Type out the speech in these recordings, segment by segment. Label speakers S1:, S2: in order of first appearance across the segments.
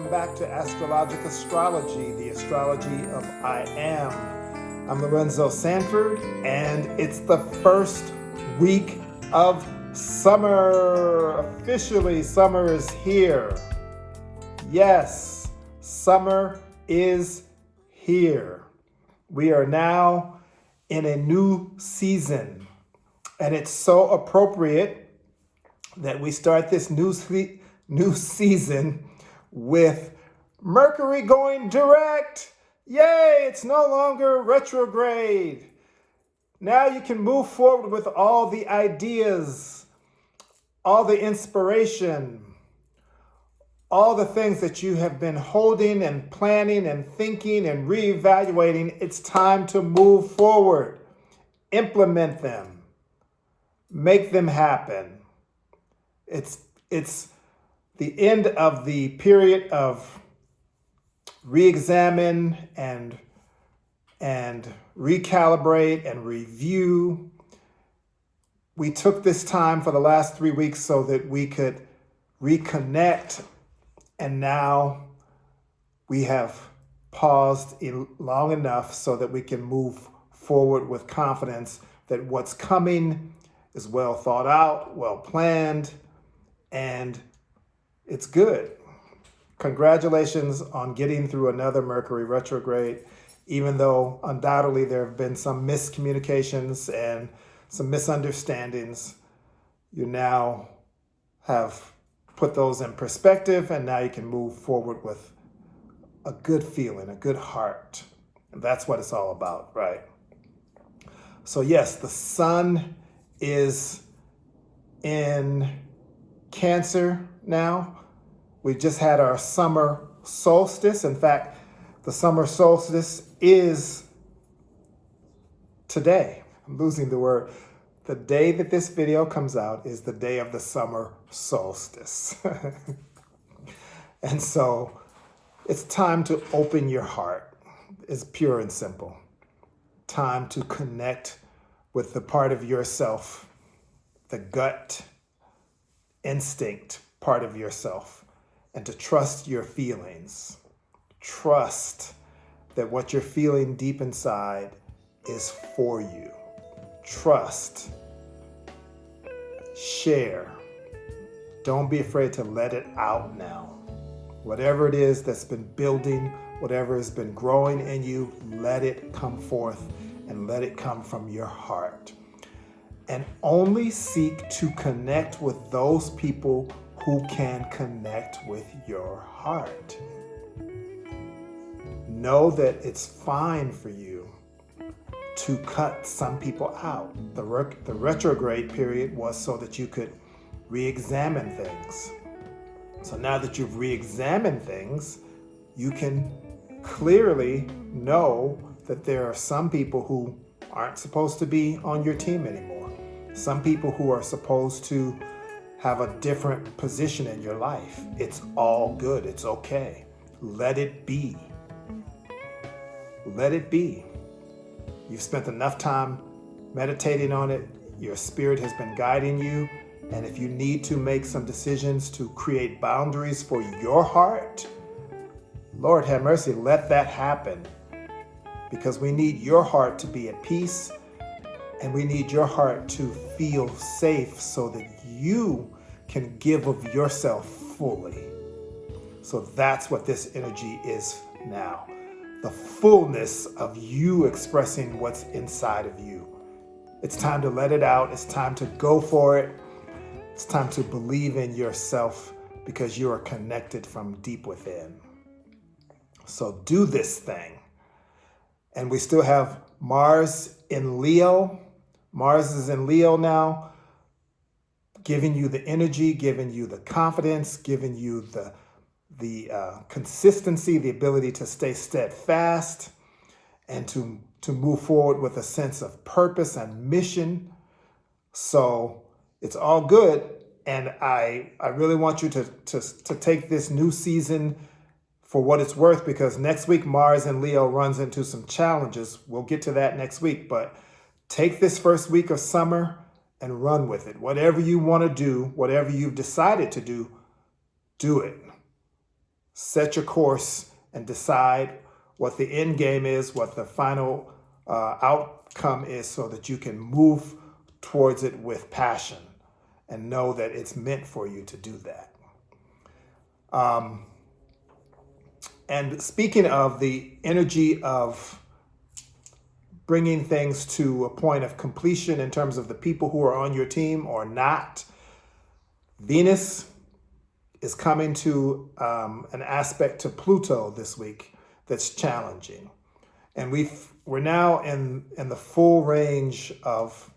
S1: welcome back to Astrologic Astrology, the astrology of I Am. I'm Lorenzo Sanford, and it's the first week of summer. Officially, summer is here. Yes, summer is here. We are now in a new season, and it's so appropriate that we start this new season with Mercury going direct. Yay, it's no longer retrograde. Now you can move forward with all the ideas, all the inspiration, all the things that you have been holding and planning and thinking and reevaluating. It's time to move forward, implement them, make them happen. It's the end of the period of re-examine and recalibrate and review. We took this time for the last 3 weeks so that we could reconnect, and now we have paused long enough so that we can move forward with confidence that what's coming is well thought out, well planned, and it's good. Congratulations on getting through another Mercury retrograde, even though undoubtedly there have been some miscommunications and some misunderstandings. You now have put those in perspective, and now you can move forward with a good feeling, a good heart. And that's what it's all about, right? So yes, the sun is in Cancer now. We just had our summer solstice. In fact, the summer solstice is today. I'm losing the word. The day that this video comes out is the day of the summer solstice. And so it's time to open your heart. It's pure and simple. Time to connect with the part of yourself, the gut instinct part of yourself, and to trust your feelings. Trust that what you're feeling deep inside is for you. Trust. Share. Don't be afraid to let it out now. Whatever it is that's been building, whatever has been growing in you, let it come forth and let it come from your heart. And only seek to connect with those people who can connect with your heart. Know that it's fine for you to cut some people out. The retrograde period was so that you could re-examine things. So now that you've re-examined things, you can clearly know that there are some people who aren't supposed to be on your team anymore. Some people who are supposed to have a different position in your life. It's all good. It's okay. Let it be. Let it be. You've spent enough time meditating on it. Your spirit has been guiding you. And if you need to make some decisions to create boundaries for your heart, Lord have mercy, let that happen. Because we need your heart to be at peace, and we need your heart to feel safe so that you can give of yourself fully. So that's what this energy is now. The fullness of you expressing what's inside of you. It's time to let it out. It's time to go for it. It's time to believe in yourself because you are connected from deep within. So do this thing. And we still have Mars in Leo. Mars is in Leo now, giving you the energy, giving you the confidence, giving you the consistency, the ability to stay steadfast and to move forward with a sense of purpose and mission. So it's all good. And I really want you to take this new season for what it's worth, because next week Mars in Leo runs into some challenges. We'll get to that next week, but take this first week of summer and run with it. Whatever you want to do, whatever you've decided to do, do it. set your course and decide what the end game is, what the final outcome is, so that you can move towards it with passion and know that it's meant for you to do that. And speaking of the energy of bringing things to a point of completion in terms of the people who are on your team or not, Venus is coming to an aspect to Pluto this week that's challenging. And we're now in the full range of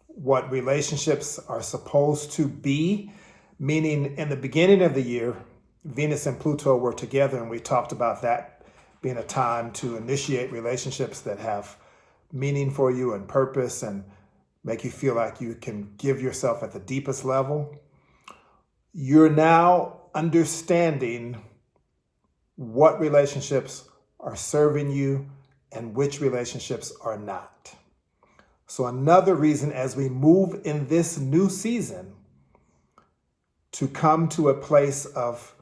S1: what relationships are supposed to be, meaning in the beginning of the year, Venus and Pluto were together, and we talked about that being a time to initiate relationships that have meaning for you and purpose and make you feel like you can give yourself at the deepest level. You're now understanding what relationships are serving you and which relationships are not. So another reason as we move in this new season to come to a place of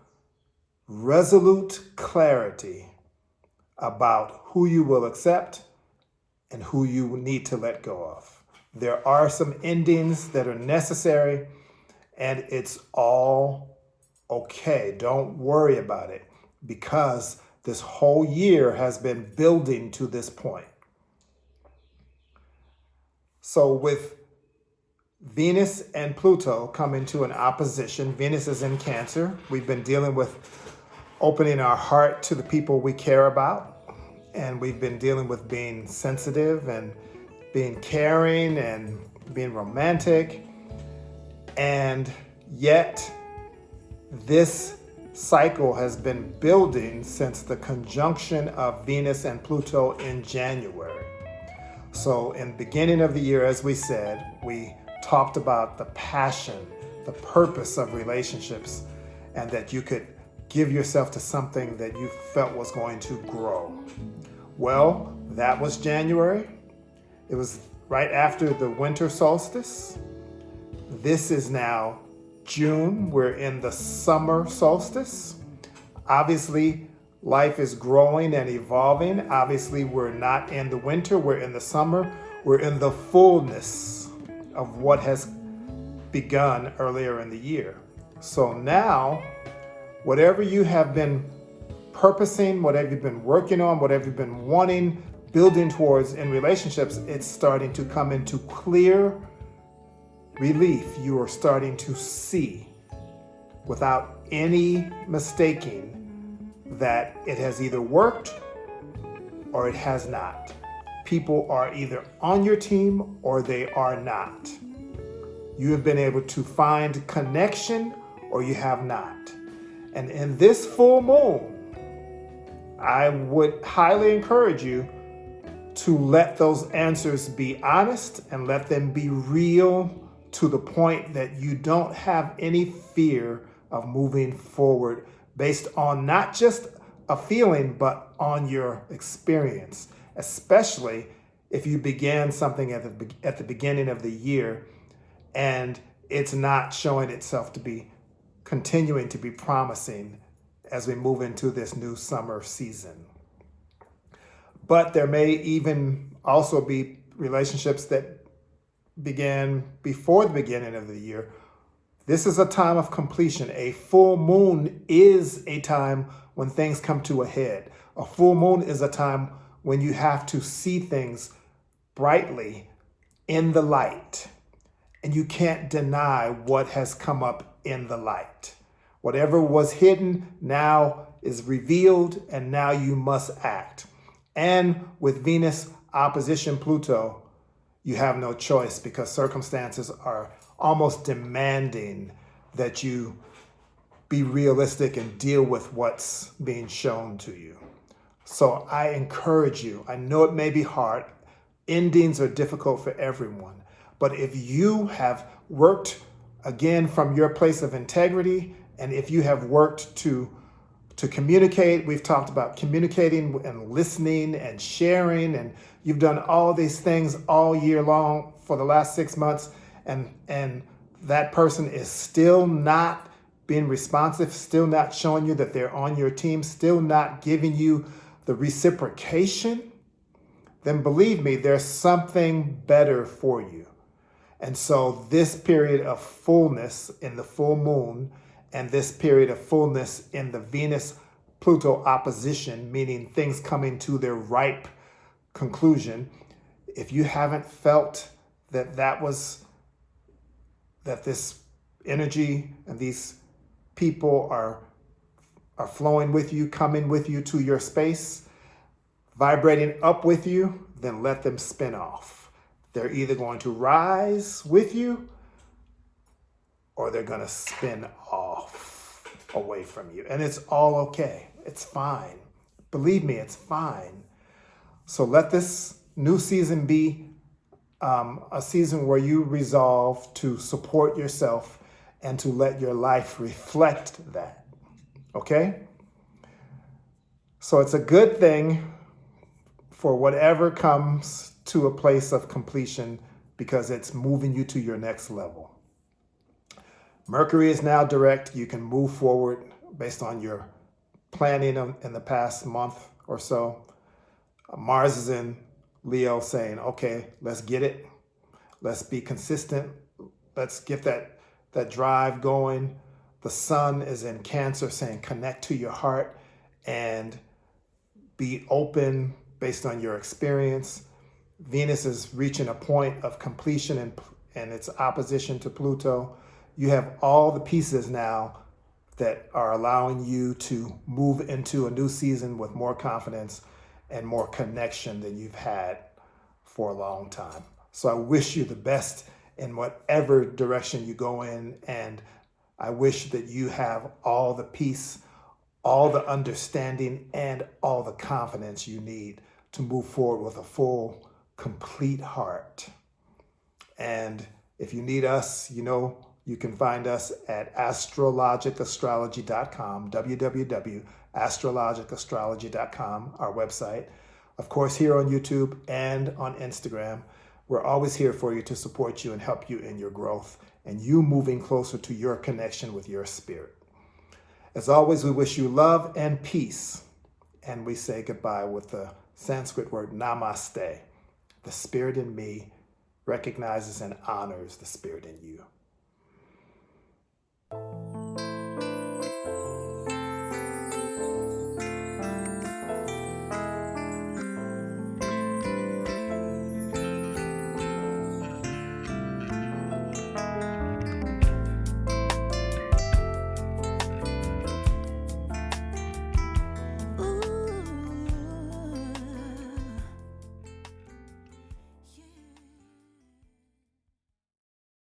S1: resolute clarity about who you will accept and who you need to let go of. There are some endings that are necessary, and it's all okay. Don't worry about it, because this whole year has been building to this point. So with Venus and Pluto coming to an opposition, Venus is in Cancer. We've been dealing with opening our heart to the people we care about. And we've been dealing with being sensitive and being caring and being romantic. And yet, this cycle has been building since the conjunction of Venus and Pluto in January. So in the beginning of the year, as we said, we talked about the passion, the purpose of relationships, and that you could give yourself to something that you felt was going to grow. Well, that was January. It was right after the winter solstice. This is now June. We're in the summer solstice. Obviously, life is growing and evolving. Obviously, we're not in the winter, we're in the summer. We're in the fullness of what has begun earlier in the year. So now, whatever you have been purposing, whatever you've been working on, whatever you've been wanting, building towards in relationships, it's starting to come into clear relief. You are starting to see without any mistaking that it has either worked or it has not. People are either on your team or they are not. You have been able to find connection or you have not. And in this full moon, I would highly encourage you to let those answers be honest and let them be real, to the point that you don't have any fear of moving forward based on not just a feeling, but on your experience, especially if you began something at the beginning of the year and it's not showing itself to be continuing to be promising as we move into this new summer season. But there may even also be relationships that began before the beginning of the year. This is a time of completion. A full moon is a time when things come to a head. A full moon is a time when you have to see things brightly in the light. And you can't deny what has come up in the light. Whatever was hidden now is revealed, and now you must act. And with Venus opposition Pluto, you have no choice, because circumstances are almost demanding that you be realistic and deal with what's being shown to you. So I encourage you. I know it may be hard. Endings are difficult for everyone. But if you have worked, again, from your place of integrity, and if you have worked to communicate, we've talked about communicating and listening and sharing, and you've done all these things all year long for the last 6 months, and that person is still not being responsive, still not showing you that they're on your team, still not giving you the reciprocation, then believe me, there's something better for you. And so this period of fullness in the full moon and this period of fullness in the Venus-Pluto opposition, meaning things coming to their ripe conclusion, if you haven't felt that this energy and these people are flowing with you, coming with you to your space, vibrating up with you, then let them spin off. They're either going to rise with you or they're going to spin off away from you. And it's all okay. It's fine. Believe me, it's fine. So let this new season be a season where you resolve to support yourself and to let your life reflect that. Okay? So it's a good thing for whatever comes to a place of completion because it's moving you to your next level. Mercury is now direct. You can move forward based on your planning in the past month or so. Mars is in Leo saying, okay, let's get it. Let's be consistent. Let's get that drive going. The Sun is in Cancer saying, connect to your heart and be open based on your experience. Venus is reaching a point of completion and its opposition to Pluto. You have all the pieces now that are allowing you to move into a new season with more confidence and more connection than you've had for a long time. So I wish you the best in whatever direction you go in, and I wish that you have all the peace, all the understanding, and all the confidence you need to move forward with a full, complete heart. And if you need us, you can find us at astrologicastrology.com, www.astrologicastrology.com, our website. Of course, here on YouTube and on Instagram. We're always here for you to support you and help you in your growth and you moving closer to your connection with your spirit. As always, we wish you love and peace. And we say goodbye with the Sanskrit word namaste. The spirit in me recognizes and honors the spirit in you.